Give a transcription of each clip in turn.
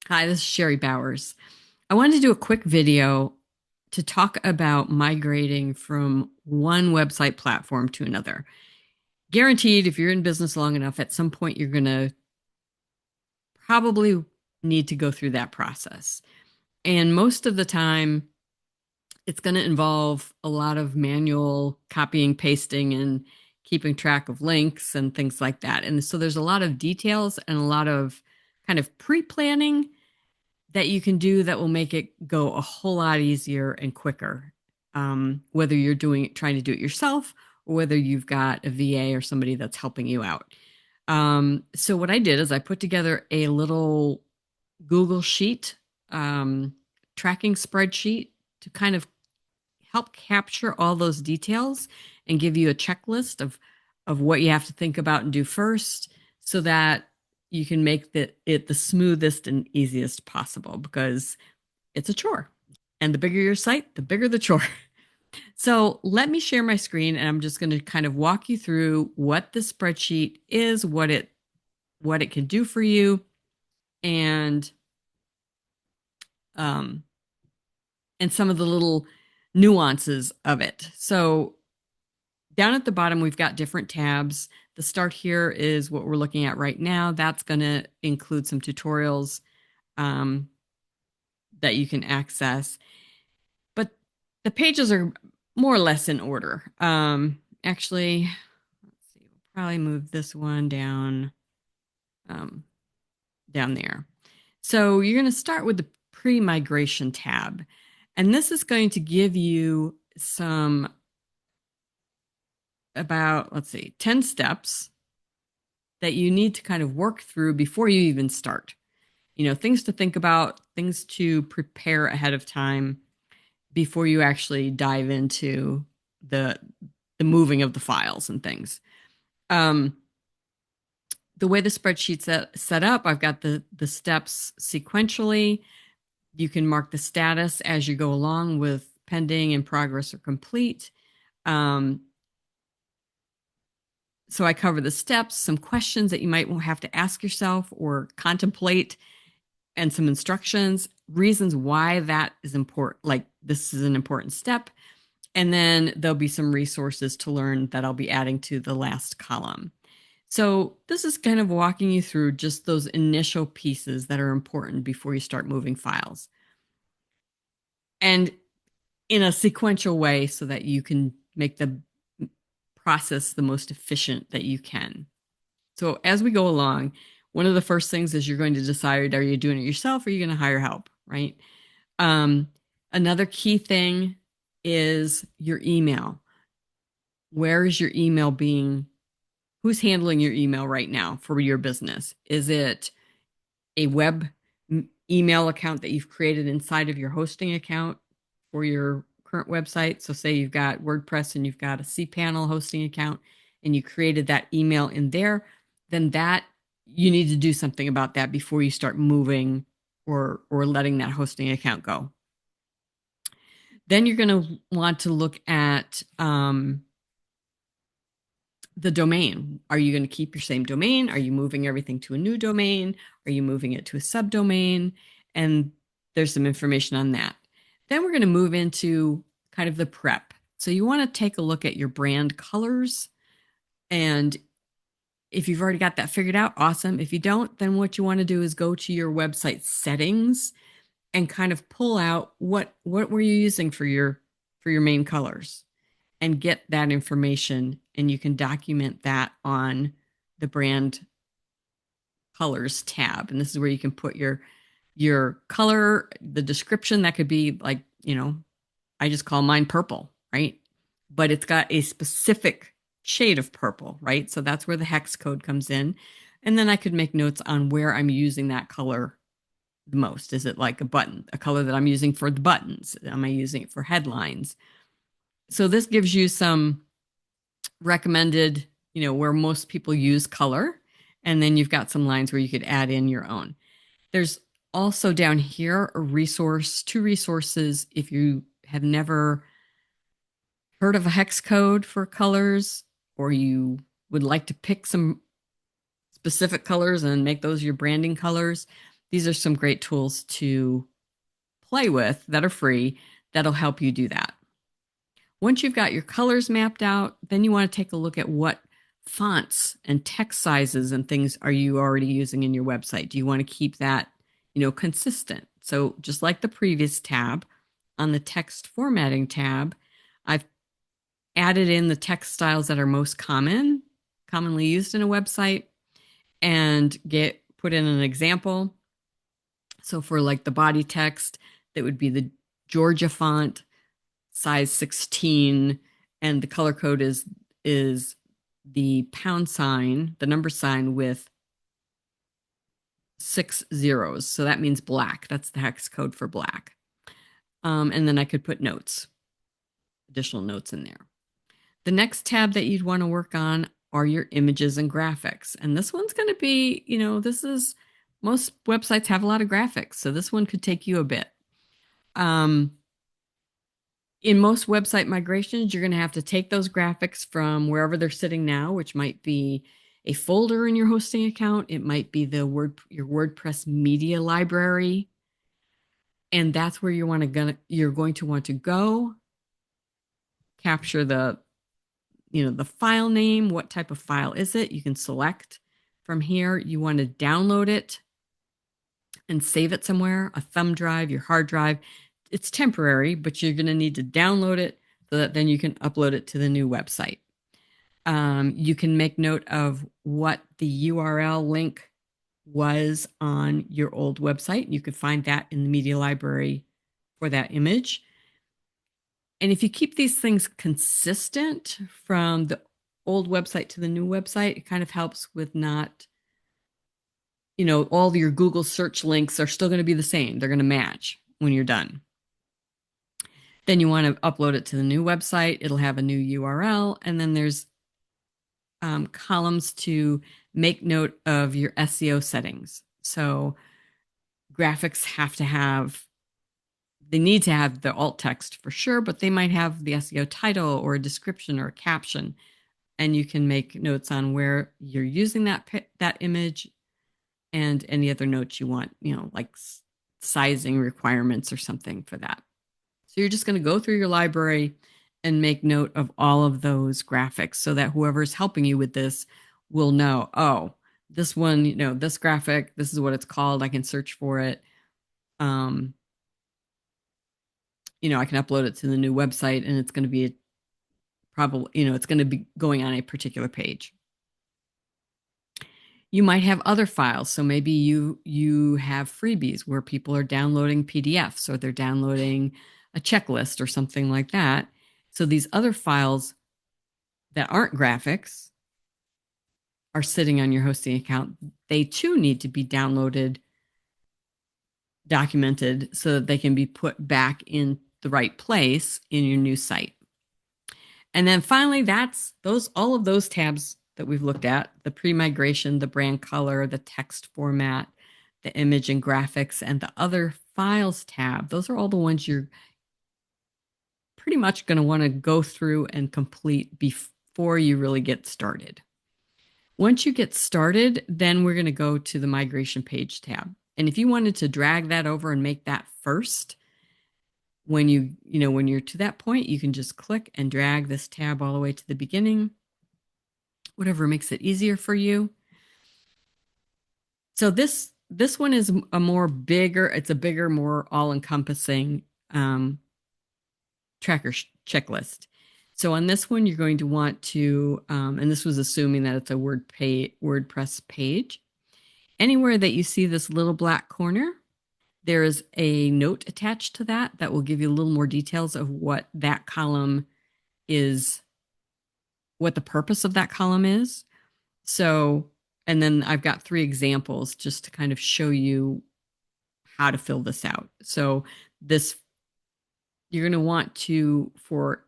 Hi, this is Sherry Bowers. I wanted to do a quick video to talk about migrating from one website platform to another. Guaranteed, if you're in business long enough, at some point you're going to probably need to go through that process. And most of the time, it's going to involve a lot of manual copying, pasting, and keeping track of links and things like that. And so there's a lot of details and a lot of kind of pre planning that you can do that will make it go a whole lot easier and quicker. Whether you're trying to do it yourself or whether you've got a VA or somebody that's helping you out. So what I did is I put together a little Google Sheet tracking spreadsheet to kind of help capture all those details and give you a checklist of what you have to think about and do first so that you can make it the smoothest and easiest possible because it's a chore. And the bigger your site, the bigger the chore. So let me share my screen and I'm just going to kind of walk you through what the spreadsheet is, what it can do for you, and um, and some of the little nuances of it. So down at the bottom, we've got different tabs. The start here is what we're looking at right now. That's going to include some tutorials um, that you can access. But the pages are more or less in order. Actually, let's see, we'll probably move this one um, down there. So you're going to start with the pre-migration tab. And this is going to give you some about, let's see, 10 steps that you need to kind of work through before you even start. Things to think about, things to prepare ahead of time before you actually dive into the the moving of the files and things. Um, the way the spreadsheet's set up, I've got the steps sequentially. You can mark the status as you go along with pending, in progress, or complete. Um, so I cover the steps, some questions that you might have to ask yourself or contemplate, and some instructions, reasons why that is important, like this is an important step. And then there'll be some resources to learn that I'll be adding to the last column. So this is kind of walking you through just those initial pieces that are important before you start moving files. And in a sequential way so that you can make the process the most efficient that you can. So as we go along, one of the first things is you're going to decide, are you doing it yourself or are you going to hire help, right? Um, Another key thing is your email. Where is your email being? Who's handling your email right now for your business? Is it a web email account that you've created inside of your hosting account for your current website? So, say you've got WordPress and you've got a cPanel hosting account and you created that email in there, then that you need to do something about that before you start moving or letting that hosting account go. Then you're going to want to look at the domain. Are you going to keep your same domain? Are you moving everything to a new domain? Are you moving it to a subdomain? And there's some information on that. Then we're going to move into kind of the prep. So you want to take a look at your brand colors. And if you've already got that figured out, awesome. If you don't, then what you want to do is go to your website settings and kind of pull out what were you using for your main colors and get that information, and you can document that on the brand colors tab. And this is where you can put your color, the description that could be like, I just call mine purple, right? But it's got a specific shade of purple, right? So that's where the hex code comes in. And then I could make notes on where I'm using that color the most. Is it like a color that I'm using for the buttons? Am I using it for headlines? So this gives you some recommended, where most people use color. And then you've got some lines where you could add in your own. There's also down here two resources if you have never heard of a hex code for colors or you would like to pick some specific colors and make those your branding colors. these are some great tools to play with that are free that'll help you do that. Once you've got your colors mapped out, then you want to take a look at what fonts and text sizes and things are you already using in your website. Do you want to keep that, consistent? So just like the previous tab, on the text formatting tab, I've added in the text styles that are most commonly used in a website, and put in an example. So for like the body text, that would be the Georgia font, size 16, and the color code is the pound sign, the number sign with 6 zeros. So that means black. That's the hex code for black. And then I could put notes, additional notes in there. The next tab that you'd want to work on are your images and graphics. And this one's going to be, most websites have a lot of graphics. So this one could take you a bit. In most website migrations, you're going to have to take those graphics from wherever they're sitting now, which might be a folder in your hosting account. It might be your WordPress media library. And that's where you're going to want to go, capture the file name. What type of file is it? You can select from here. You want to download it and save it somewhere, a thumb drive, your hard drive. It's temporary, but you're going to need to download it so that then you can upload it to the new website. You can make note of what the URL link was on your old website. You could find that in the media library for that image. And if you keep these things consistent from the old website to the new website, it kind of helps with not, all your Google search links are still going to be the same. They're going to match when you're done. Then you want to upload it to the new website. It'll have a new URL. And then there's columns to make note of your SEO settings. So graphics they need to have the alt text for sure, but they might have the SEO title or a description or a caption. And you can make notes on where you're using that image and any other notes you want, like sizing requirements or something for that. So you're just going to go through your library and make note of all of those graphics so that whoever's helping you with this will know, oh, this one, this graphic, this is what it's called. I can search for it. I can upload it to the new website and it's going to be it's going to be going on a particular page. You might have other files. So maybe you have freebies where people are downloading PDFs or they're downloading a checklist or something like that. So these other files that aren't graphics are sitting on your hosting account. They too need to be downloaded, documented so that they can be put back in the right place in your new site. And then finally, all of those tabs that we've looked at, the pre-migration, the brand color, the text format, the image and graphics, and the other files tab. Those are all the ones you're pretty much going to want to go through and complete before you really get started. Once you get started, then we're going to go to the migration page tab. And if you wanted to drag that over and make that first, when you're to that point, you can just click and drag this tab all the way to the beginning, whatever makes it easier for you. So this one is it's a bigger, more all-encompassing tracker checklist. So on this one, you're going to want to, and this was assuming that it's a WordPress page. Anywhere that you see this little black corner, there is a note attached to that will give you a little more details of what that column is, what the purpose of that column is. So, and then I've got 3 examples just to kind of show you how to fill this out. So you're going to want to, for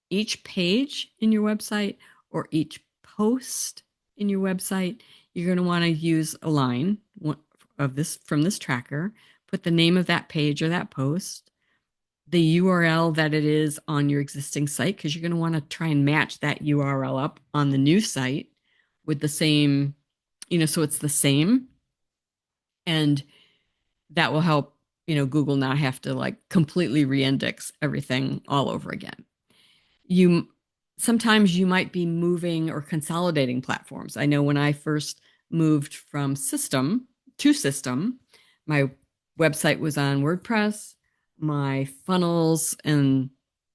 each page in your website or each post in your website, you're going to want to use a line of this from this tracker. Put the name of that page or that post, the URL that it is on your existing site, because you're going to want to try and match that URL up on the new site with the same, so it's the same. And that will help, Google not have to like completely reindex everything all over again. You Sometimes you might be moving or consolidating platforms. I know when I first moved from system to system, my website was on WordPress, my funnels and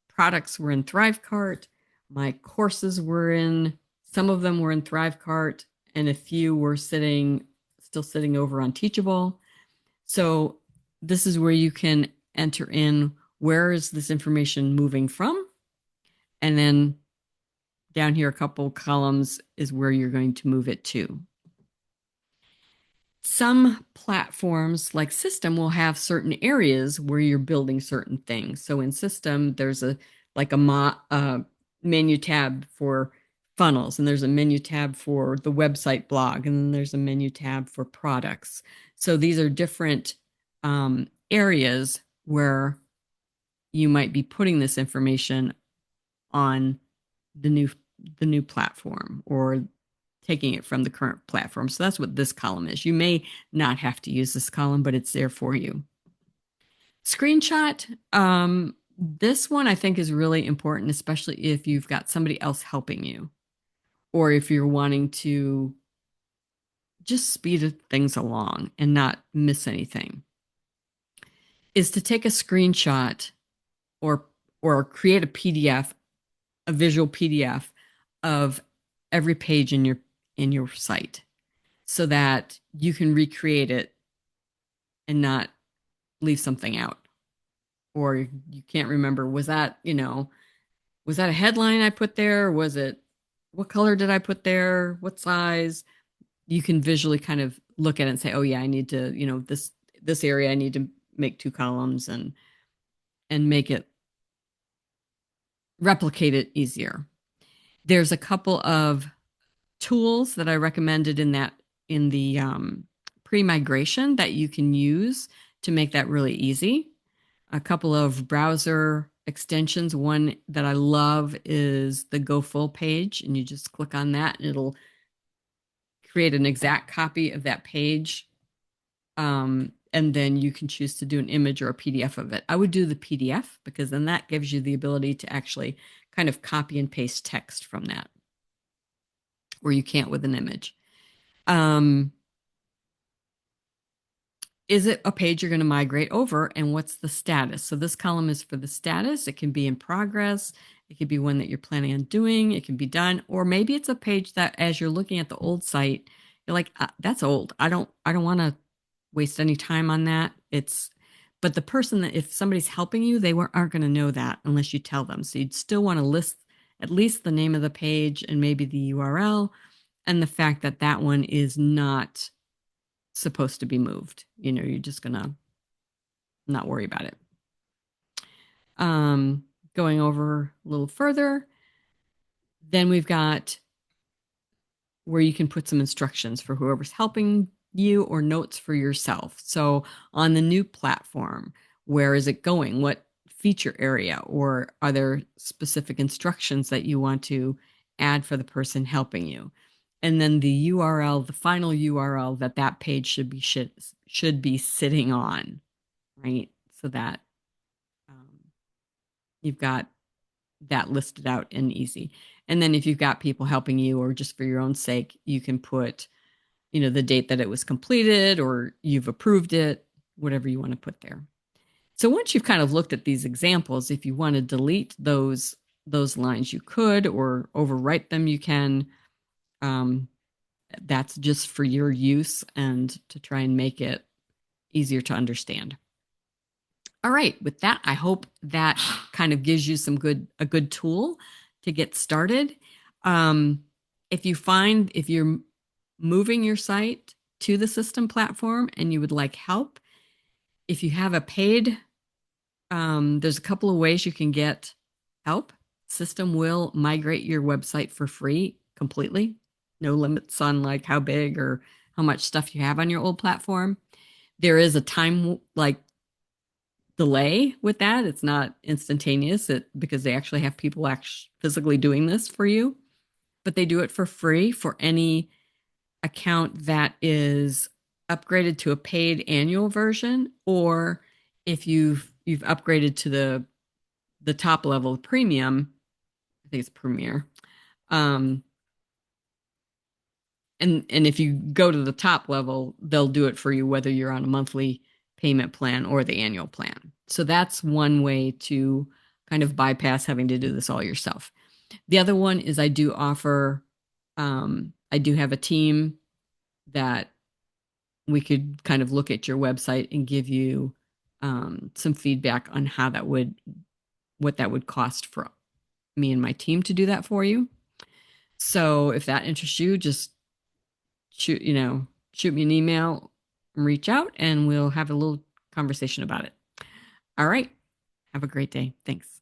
products were in Thrivecart, my courses were in, some of them were in Thrivecart, and a few were still sitting over on Teachable. So this is where you can enter in where is this information moving from, and then down here, a couple columns is where you're going to move it to. Some platforms like System will have certain areas where you're building certain things. So in System, there's a menu tab for funnels, and there's a menu tab for the website blog, and then there's a menu tab for products. So these are different areas where you might be putting this information on the new platform or taking it from the current platform. So that's what this column is. You may not have to use this column, but it's there for you. Screenshot. This one I think is really important, especially if you've got somebody else helping you or if you're wanting to just speed things along and not miss anything, is to take a screenshot or create a PDF, a visual PDF of every page in your site so that you can recreate it and not leave something out. Or you can't remember, was that a headline I put there? Was it, what color did I put there? What size? You can visually kind of look at it and say, oh yeah, I need to, this area I need to make 2 columns and make it replicate it easier. There's a couple of tools that I recommended in the pre-migration that you can use to make that really easy. A couple of browser extensions. One that I love is the Go Full page, and you just click on that and it'll create an exact copy of that page. And then you can choose to do an image or a PDF of it. I would do the PDF because then that gives you the ability to actually kind of copy and paste text from that, where you can't with an image. Is it a page you're going to migrate over, and what's the status? So this column is for the status. It can be in progress. It could be one that you're planning on doing. It can be done, or maybe it's a page that as you're looking at the old site, you're like, that's old. I don't want to waste any time on that. But the person that, if somebody's helping you, they aren't going to know that unless you tell them. So you'd still want to list at least the name of the page and maybe the URL and the fact that that one is not supposed to be moved. You're just gonna not worry about it. Going over a little further, then we've got where you can put some instructions for whoever's helping you or notes for yourself. So on the new platform, where is it going? What feature area, or are there specific instructions that you want to add for the person helping you? And then the URL, the final URL that page should be sitting on, right? So that you've got that listed out and easy. And then if you've got people helping you or just for your own sake, you can put, the date that it was completed or you've approved it, whatever you want to put there. So once you've kind of looked at these examples, if you want to delete those lines, you could, or overwrite them, you can. That's just for your use and to try and make it easier to understand. All right, with that, I hope that kind of gives you a good tool to get started. If you're moving your site to the system platform and you would like help, if you have a paid, there's a couple of ways you can get help. System will migrate your website for free completely. No limits on like how big or how much stuff you have on your old platform. There is a time delay with that. It's not instantaneous because they actually have people physically doing this for you, but they do it for free for any account that is upgraded to a paid annual version, or if you've upgraded to the top level premium, I think it's premier. Um, and if you go to the top level, they'll do it for you whether you're on a monthly payment plan or the annual plan. So that's one way to kind of bypass having to do this all yourself. The other one is I do have a team that we could kind of look at your website and give you some feedback on what that would cost for me and my team to do that for you. So if that interests you, just shoot me an email, reach out, and we'll have a little conversation about it. All right. Have a great day. Thanks.